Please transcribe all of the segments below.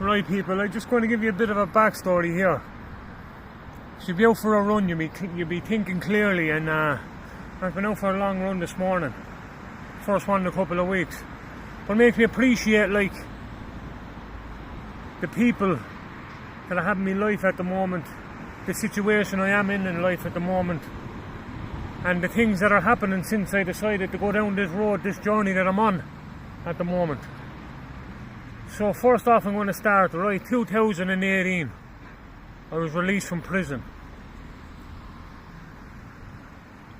Right people, I'm just going to give you a bit of a backstory here. So you'll be out for a run, you'll be thinking clearly, and I've been out for a long run this morning. First one in a couple of weeks. But it makes me appreciate the people that I have in my life at the moment, the situation I am in life at the moment, and the things that are happening since I decided to go down this road, this journey that I'm on at the moment. So first off, I'm going to start, right, 2018, I was released from prison.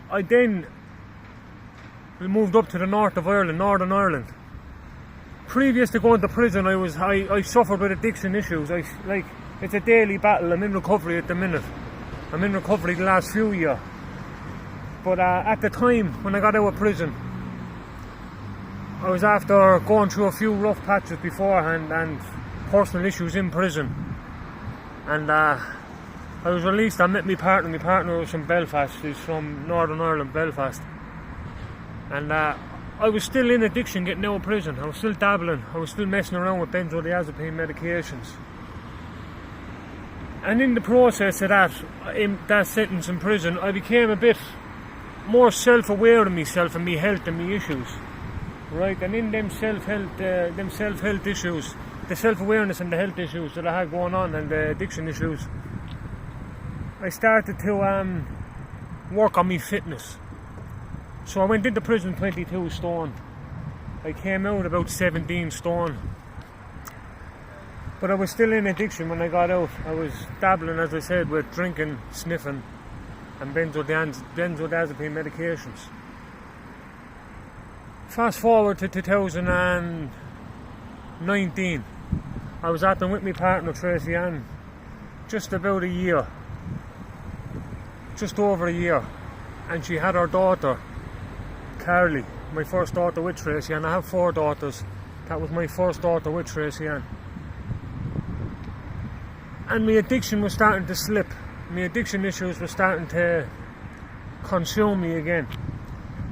I then moved up to the north of Ireland, Northern Ireland. Previous to going to prison, I suffered with addiction issues. It's a daily battle. I'm in recovery at the minute. I'm in recovery the last few years. But at the time when I got out of prison, I was after going through a few rough patches beforehand and personal issues in prison. And I was released. I met my partner. My partner was from Belfast. He's from Northern Ireland, Belfast. And I was still in addiction getting out of prison. I was still dabbling. I was still messing around with benzodiazepine medications. And in the process of that sentence in prison, I became a bit more self-aware of myself and my health and my issues. Right, and in them self-health issues, the self-awareness and the health issues that I had going on and the addiction issues, I started to work on my fitness. So I went into prison 22 stone. I came out about 17 stone. But I was still in addiction when I got out. I was dabbling, as I said, with drinking, sniffing and benzodiazepine medications. Fast forward to 2019. I was acting with my partner Tracy Ann just about a year. Just over a year. And she had her daughter, Carly, my first daughter with Tracy Ann. I have 4 daughters. That was my first daughter with Tracy Ann. And my addiction was starting to slip. My addiction issues were starting to consume me again.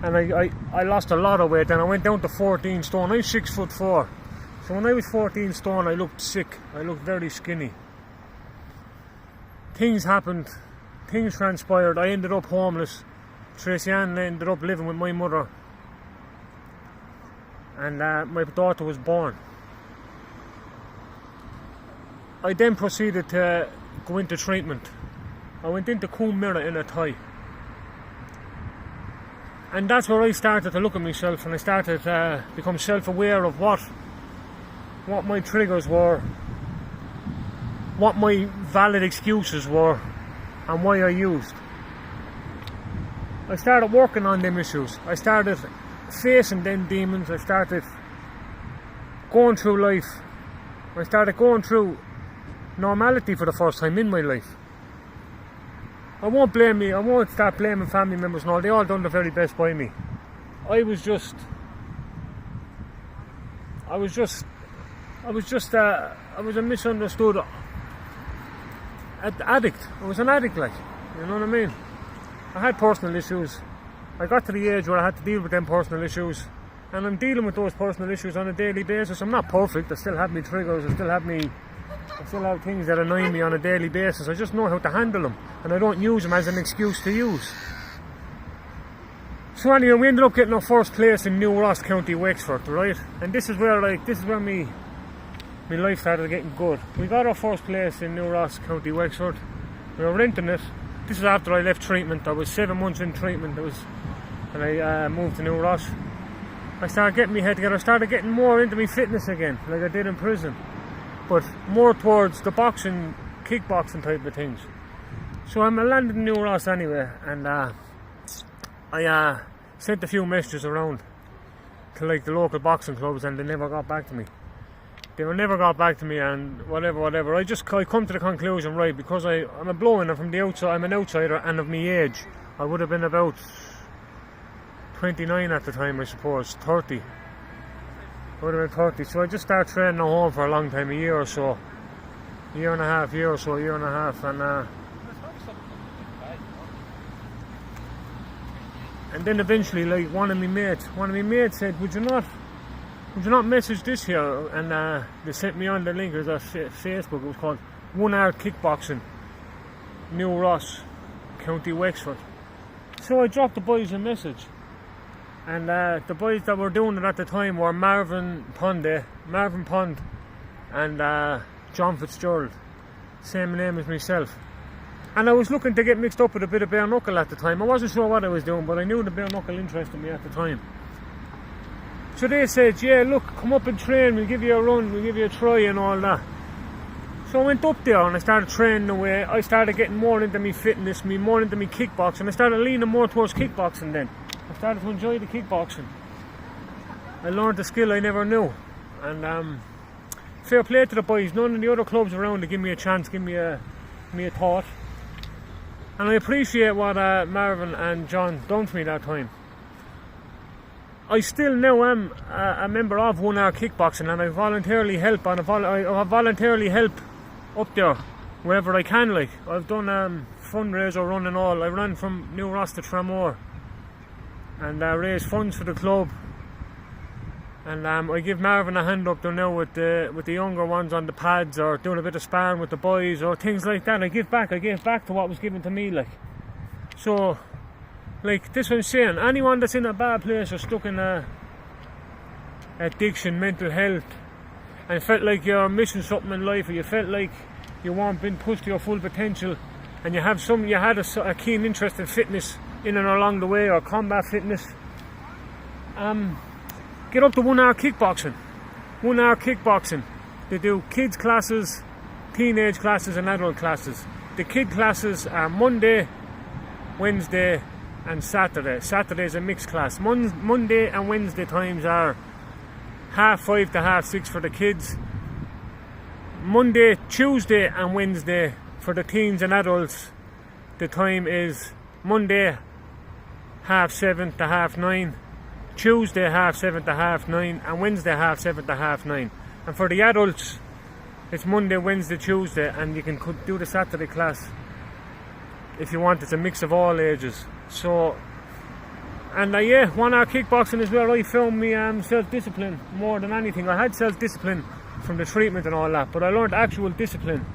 And I lost a lot of weight, and I went down to 14 stone. I'm 6'4". So when I was 14 stone, I looked sick. I looked very skinny. Things happened. Things transpired. I ended up homeless. Tracy Ann ended up living with my mother. And my daughter was born. I then proceeded to go into treatment. I went into Coombe Mirror in a tie. And that's where I started to look at myself, and I started to become self-aware of what my triggers were, what my valid excuses were, and why I used. I started working on them issues. I started facing them demons. I started going through life. I started going through normality for the first time in my life. I won't start blaming family members and all. They all done the very best by me. I was a misunderstood addict. I was an addict, like, you know what I mean? I had personal issues. I got to the age where I had to deal with them personal issues, and I'm dealing with those personal issues on a daily basis. I'm not perfect. I still have my triggers. I still have things that annoy me on a daily basis. I just know how to handle them, and I don't use them as an excuse to use. So anyway, we ended up getting our first place in New Ross, County Wexford, right? And this is where my life started getting good. We got our first place in New Ross, County Wexford. We were renting it. This is after I left treatment. I was 7 months in treatment. And I moved to New Ross. I started getting my head together. I started getting more into my fitness again, like I did in prison, but more towards the boxing, kickboxing type of things. So I landed in New Ross anyway, and I sent a few messages around to like the local boxing clubs, and they never got back to me. And whatever. I come to the conclusion, right, because I'm a blow-in from the outside. I'm an outsider, and of my age, I would have been about 29 at the time, I suppose, 30. I would have been 30. So I just started training at home for a long time, a year or so, year and a half, and then eventually, like, one of my mates said, would you not would you not message this here? And they sent me on the link. It was on Facebook. It was called One Hour Kickboxing, New Ross, County Wexford. So I dropped the boys a message, and the boys that were doing it at the time were Marvin Pond, and John Fitzgerald, same name as myself. And I was looking to get mixed up with a bit of bare knuckle at the time. I wasn't sure what I was doing, but I knew the bare knuckle interested me at the time. So they said, yeah, look, come up and train, we'll give you a run, we'll give you a try and all that. So I went up there and I started training away. I started getting more into me fitness, more into me kickboxing. I started leaning more towards kickboxing then. I started to enjoy the kickboxing. I learned a skill I never knew. And fair play to the boys. None of the other clubs around to give me a chance, give me a thought. And I appreciate what Marvin and John done for me that time. I still now am a member of 1 Hour Kickboxing, and I voluntarily help. I voluntarily help up there wherever I can. Like, I've done fundraiser run and all. I ran from New Ross to Tramore and raise funds for the club. And I give Marvin a hand up there now with the younger ones on the pads, or doing a bit of sparring with the boys, or things like that. I give back to what was given to me. Like, so, like, this what I'm saying, anyone that's in a bad place or stuck in addiction, mental health, and felt like you're missing something in life, or you felt like you weren't being pushed to your full potential, and you had a keen interest in fitness in and along the way, or combat fitness, get up to 1 Hour Kickboxing. 1 Hour Kickboxing. They do kids classes, teenage classes and adult classes. The kid classes are Monday, Wednesday and Saturday. Saturday is a mixed class. Monday and Wednesday times are 5:30 to 6:30 for the kids. Monday, Tuesday and Wednesday for the teens and adults, the time is Monday 7:30 to 9:30. Tuesday 7:30 to 9:30, and Wednesday 7:30 to 9:30. And for the adults, it's Monday, Wednesday, Tuesday, and you can do the Saturday class if you want. It's a mix of all ages. So, and yeah, 1 Hour Kickboxing is where I found me self-discipline more than anything. I had self-discipline from the treatment and all that, but I learned actual discipline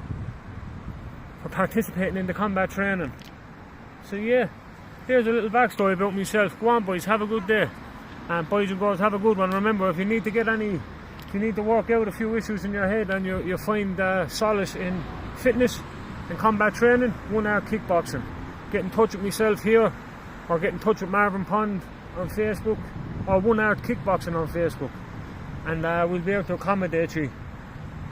for participating in the combat training. So yeah, there's a little backstory about myself. Go on, boys, have a good day. And boys and girls, have a good one. Remember, if you need to work out a few issues in your head and you find solace in fitness and combat training, 1 Hour Kickboxing. Get in touch with myself here, or get in touch with Marvin Pond on Facebook, or 1 Hour Kickboxing on Facebook. And we'll be able to accommodate you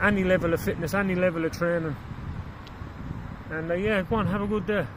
any level of fitness, any level of training. And yeah, go on, have a good day.